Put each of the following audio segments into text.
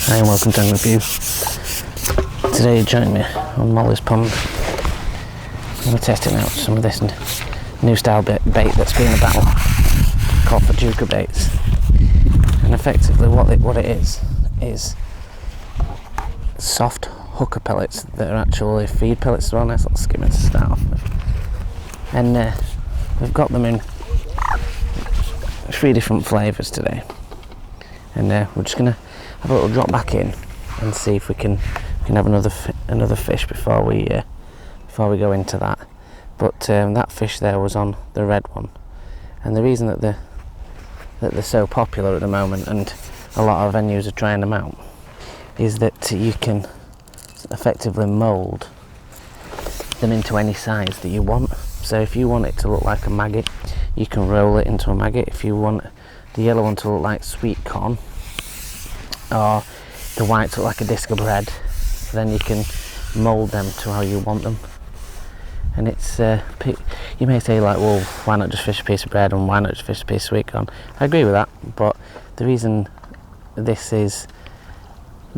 Hi and welcome to Angling View. Today join me on Molly's Pond. I'm going to testing out some of this new style bait that's been about, called Fjuka baits. And effectively what it is soft hooker pellets that are actually feed pellets. They're all nice little skimmers to start off with. And we've got them in 3 different flavours today. And we're just going to have a little drop back in and see if we can have another fish before we go into that. But that fish there was on the red one, and the reason that they're so popular at the moment, and a lot of venues are trying them out, is that you can effectively mould them into any size that you want. So if you want it to look like a maggot, you can roll it into a maggot. If you want the yellow one to look like sweet corn, or the white to look like a disc of bread, then you can mould them to how you want them. And it's you may say, like, well, why not just fish a piece of bread and why not just fish a piece of sweet corn? I agree with that, but the reason this is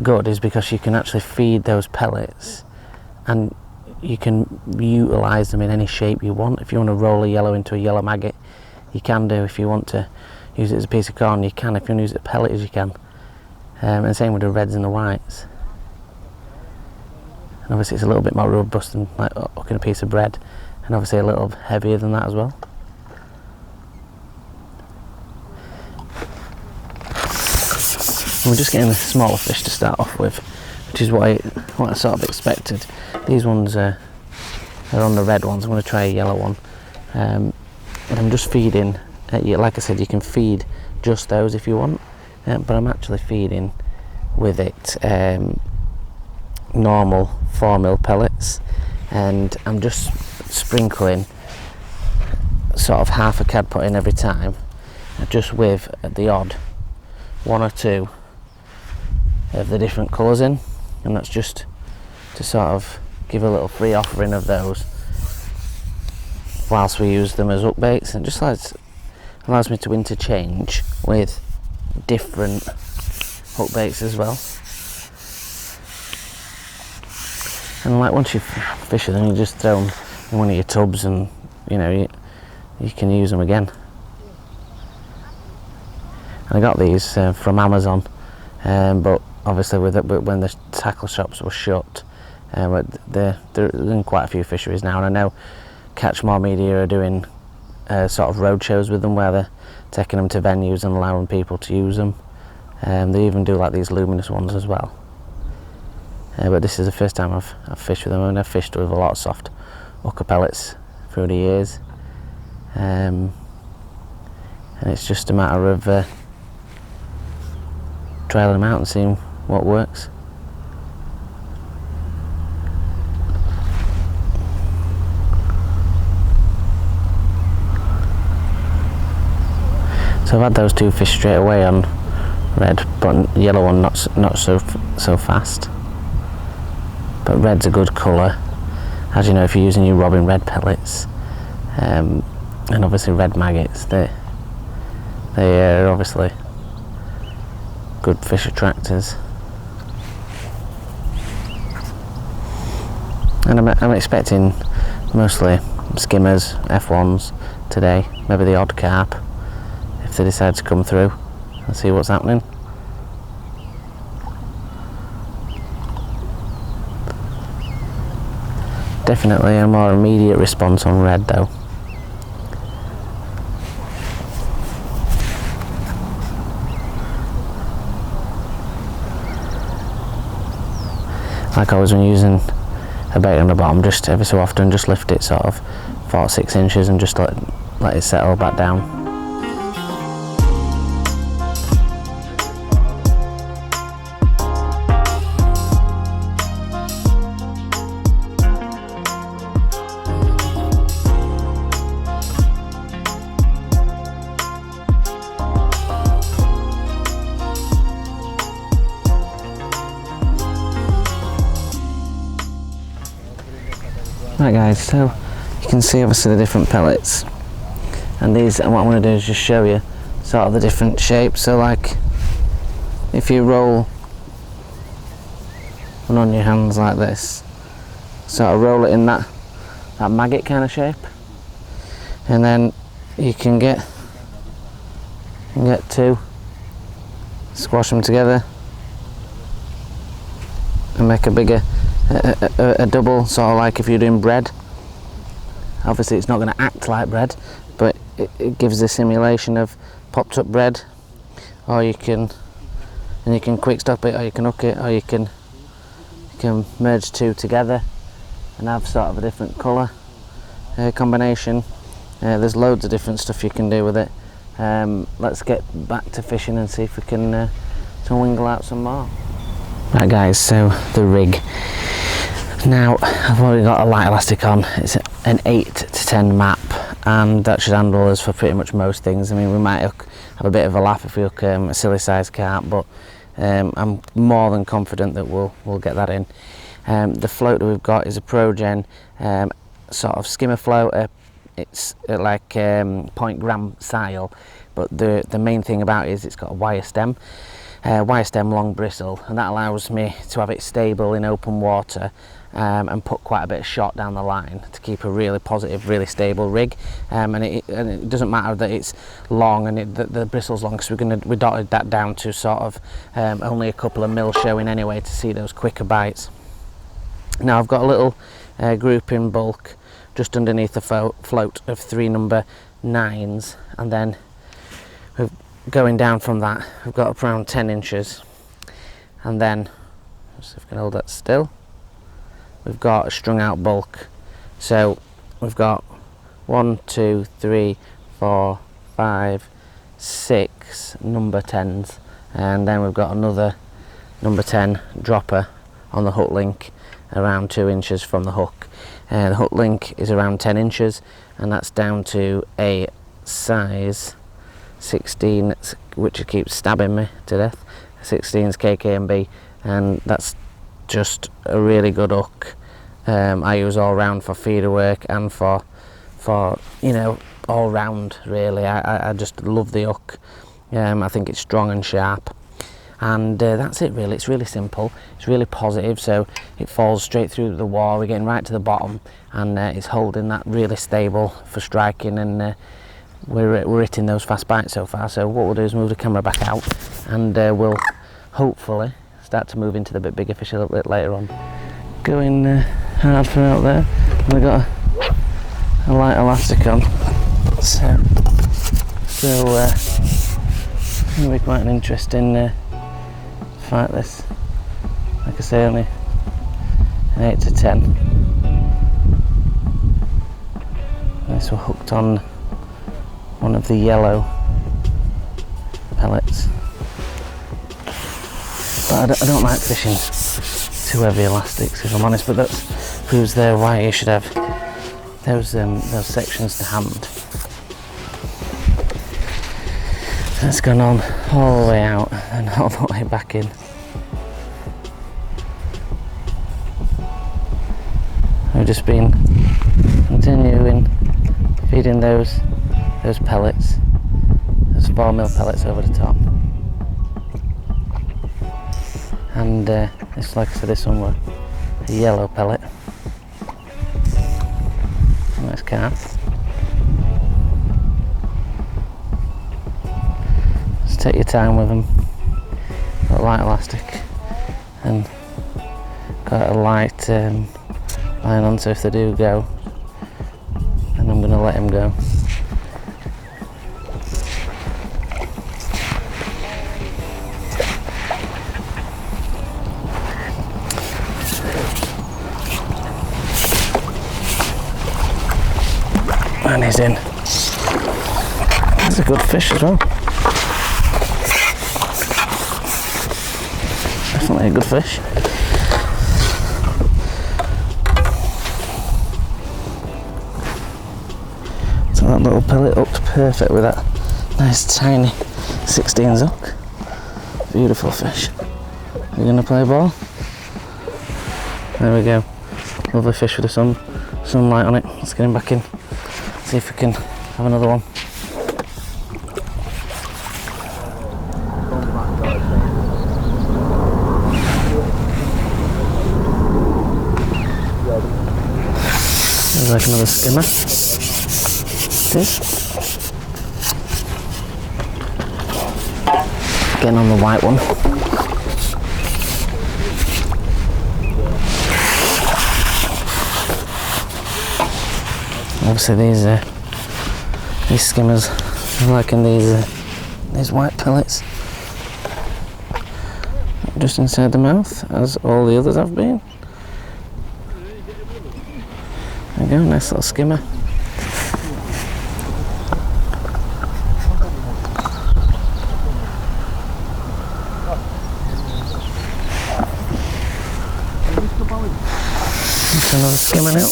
good is because you can actually feed those pellets and you can utilise them in any shape you want. If you want to roll a yellow into a yellow maggot, you can do. If you want to use it as a piece of corn, you can. If you want to use it as pellets, you can. And same with the reds and the whites. And obviously it's a little bit more robust than like hooking a piece of bread, and obviously a little heavier than that as well. And we're just getting a smaller fish to start off with, which is what I sort of expected. These ones are on the red ones. I'm going to try a yellow one, and I'm just feeding. Like I said, you can feed just those if you want. But I'm actually feeding with it normal 4mm pellets, and I'm just sprinkling sort of half a cad pot in every time, just with the odd 1 or 2 of the different colours in, and that's just to sort of give a little free offering of those whilst we use them as hook baits, and just allows me to interchange with different hook baits as well. And like once you fish them, you just throw them in one of your tubs, and you can use them again. And I got these from Amazon, but obviously when the tackle shops were shut, they're in quite a few fisheries now, and I know Catchmore Media are doing sort of road shows with them, where they're taking them to venues and allowing people to use them. They even do like these luminous ones as well. But this is the first time I've fished with them. I mean, I've fished with a lot of soft hooker pellets through the years, and it's just a matter of trialing them out and seeing what works. So I've had those 2 fish straight away on red, but yellow one not so fast. But red's a good colour, as you know, if you're using your Robin Red pellets, and obviously red maggots. They are obviously good fish attractors. And I'm expecting mostly skimmers, F1s today, maybe the odd carp if they decide to come through and see what's happening. Definitely a more immediate response on red though. like always when you're using a bait on the bottom, just every so often just lift it sort of 4 or 6 inches and just let it settle back down. Right guys, so you can see obviously the different pellets, and these, and what I'm going to do is just show you sort of the different shapes. So like if you roll one on your hands like this, sort of roll it in that maggot kind of shape, and then you can get two, squash them together and make a bigger a double, sort of like if you're doing bread. Obviously it's not going to act like bread, but it gives the simulation of popped up bread. Or you can quick stop it, or you can hook it, or you can merge two together and have sort of a different colour combination. There's loads of different stuff you can do with it. Let's get back to fishing and see if we can wingle out some more. Right guys, so the rig. Now I've already got a light elastic on. It's an 8 to 10 map, and that should handle us for pretty much most things. I mean, we might have a bit of a laugh if we hook a silly size carp, but I'm more than confident that we'll get that in. The float that we've got is a ProGen sort of skimmer float. It's like point gram style, but the main thing about it is it's got a wire stem long bristle, and that allows me to have it stable in open water and put quite a bit of shot down the line to keep a really positive, really stable rig. And it doesn't matter that it's long and the bristle's long, because we dotted that down to sort of only a couple of mil showing anyway to see those quicker bites. Now I've got a little group in bulk just underneath the float of 3 number 9s, and then going down from that we've got up around 10 inches, and then let's see if we can hold that still. We've got a strung out bulk, so we've got 1, 2, 3, 4, 5, 6 number 10s, and then we've got another number 10 dropper on the hook link around 2 inches from the hook. The hook link is around 10 inches, and that's down to a size 16, which keeps stabbing me to death. 16's KKMB, and that's just a really good hook. I use all round for feeder work and for you know, all round really. I just love the hook. I think it's strong and sharp, and that's it really. It's really simple, it's really positive, so it falls straight through the wall. We're getting right to the bottom, and it's holding that really stable for striking, and we're hitting those fast bites so far. So what we'll do is move the camera back out, and we'll hopefully start to move into the bit bigger fish a little bit later on. Going hard for out there. We've got a light elastic on, so it'll be quite an interesting fight this. Like I say, only an 8 to 10. This we're hooked on one of the yellow pellets, but I don't like fishing too heavy elastics, if I'm honest, but that proves there why you should have those sections to hand. That's gone on all the way out and all the way back in. I've just been continuing feeding those pellets, those 4mm pellets over the top, and it's like I said, this one was a yellow pellet. Nice carp. Just take your time with them. Got a light elastic and got a light line on, so if they do go, and I'm going to let him go. he's in. That's a good fish as well. Definitely a good fish. So that little pellet hooked perfect with that nice tiny 16s hook. Beautiful fish. Are you going to play ball? There we go. Lovely fish with the sunlight on it. Let's get him back in. See if we can have another one. There's like another skimmer. It is. Getting on the white one. Obviously these skimmers are liking these white pellets just inside the mouth, as all the others have been. There we go, nice little skimmer. That's another skimmer now.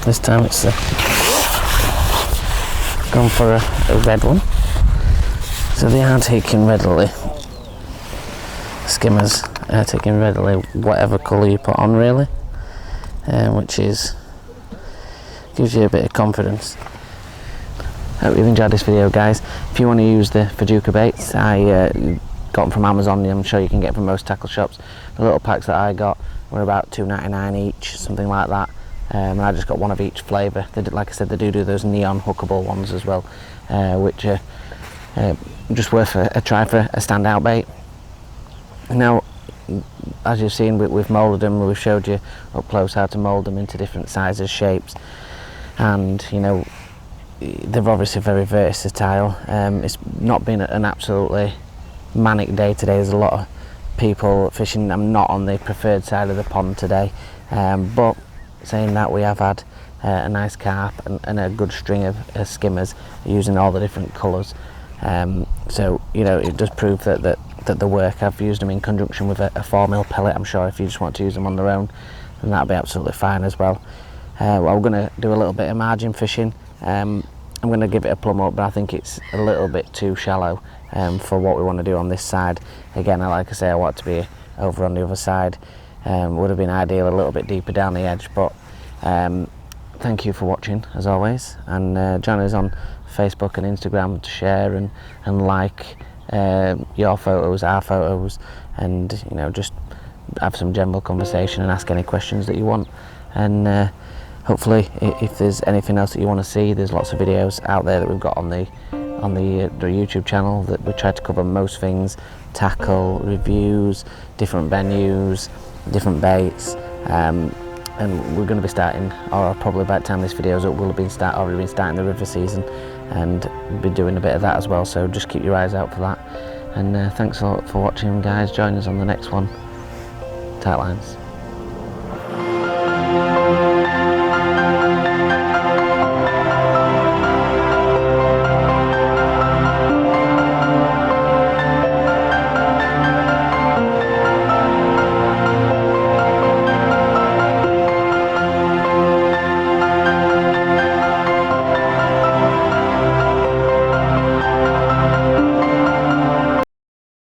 This time it's gone for a red one. So they are taking readily, skimmers are taking readily whatever colour you put on really, which gives you a bit of confidence. Hope you've enjoyed this video, guys. If you want to use the Fjuka baits, I got them from Amazon. I'm sure you can get from most tackle shops. The little packs that I got were about $2.99 each, something like that. And I just got one of each flavour. Like I said, they do those neon hookable ones as well, which are just worth a try for a standout bait. Now, as you've seen, we've moulded them. We've showed you up close how to mould them into different sizes, shapes, and you know, they're obviously very versatile. It's not been an absolutely manic day today. There's a lot of people fishing. I'm not on the preferred side of the pond today, but saying that, we have had a nice carp and a good string of skimmers using all the different colours. So you know, it does prove that the work. I've used them in conjunction with a 4mm pellet. I'm sure if you just want to use them on their own, then that'll be absolutely fine as well. We're going to do a little bit of margin fishing. I'm going to give it a plumb up, but I think it's a little bit too shallow for what we want to do on this side. Again, like I say, I want it to be over on the other side. Would have been ideal a little bit deeper down the edge, but thank you for watching as always, and join us on Facebook and Instagram to share and like your photos, our photos, and you know, just have some general conversation and ask any questions that you want. And hopefully, if there's anything else that you want to see, there's lots of videos out there that we've got on the YouTube channel that we try to cover most things: tackle, reviews, different venues, different baits, and we're going to be starting, or probably by the time this video's up, we'll have already been starting the river season, and be doing a bit of that as well. So just keep your eyes out for that. And thanks a lot for watching, guys. Join us on the next one. Tight lines.